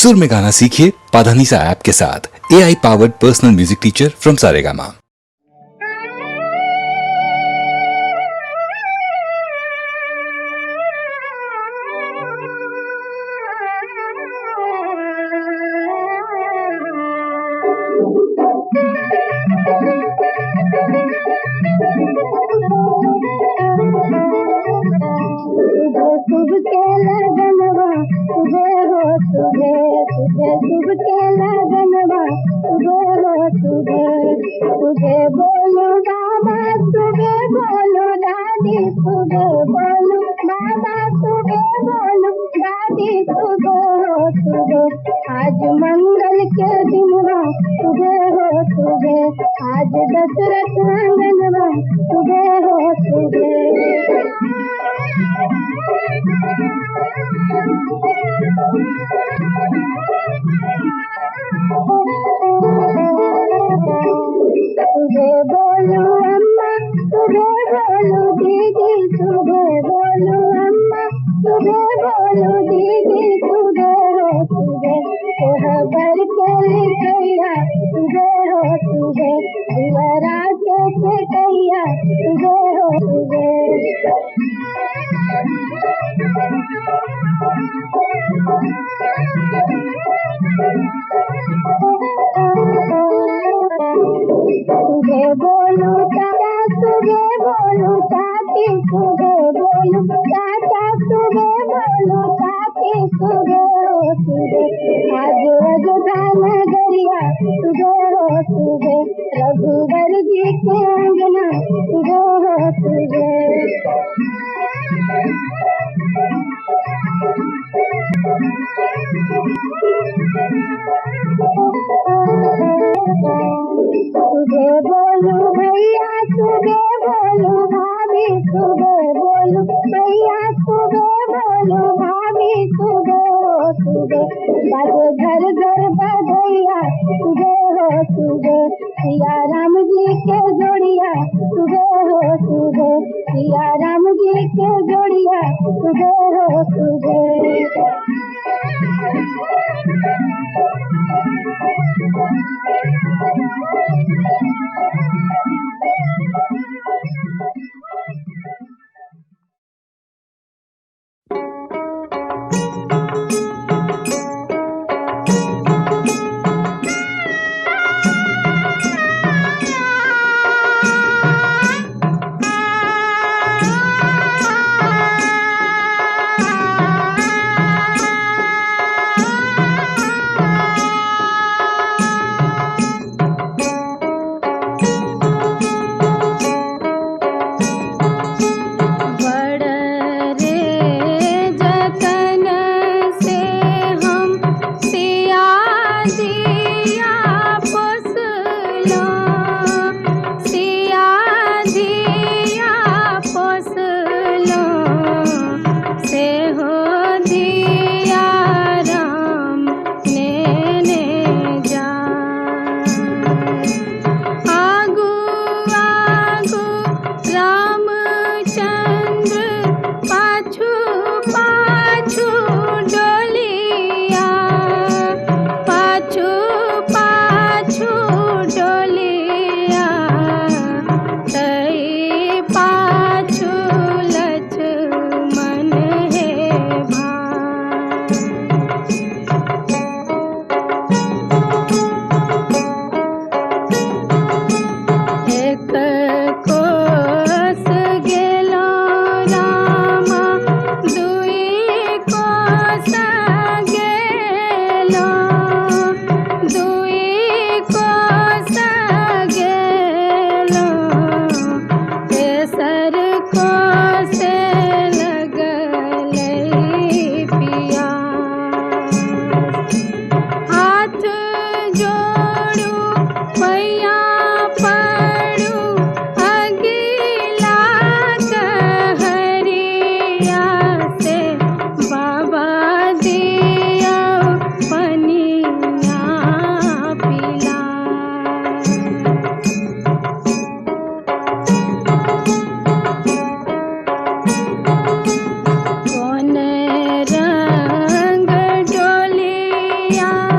सुर में गाना सीखिए पाधानीसा ऐप के साथ। AI powered personal music teacher from Saregama. तुझे बोलो बाबा, तुझे बोलो दादी, तुझे बोलो बाबा, तुझे बोलो दादी, तुझे आज मंगल के दिन हो, तुझे आज दशरथ आंगन हो, तुझे तुझे बोलो अम्मा, तुझे बोलो दीदी, तुझे बोलो अम्मा, तुझे बोलो दीदी, तुझे भर के लिखैया, तुझे दुआरा के कैया, तुझे तुझे बोलो चाचा, तुझे बोलो चाची, तुझे बोलो चाचा, तुझे बोलो चाची, तुझे आज अयोध्या नगरिया, तुझे रघुवर जी के अंगना, तुझे तुझे बोलो भैया, तुझे बोलो भाभी, तुझे बोलो भैया, तुझे बोलो भाभी, तुझे बाजे घर घर बधैया, तुझे सिया राम जी के जोड़िया, तुझे सिया राम जी के जोड़िया, तुझे भैया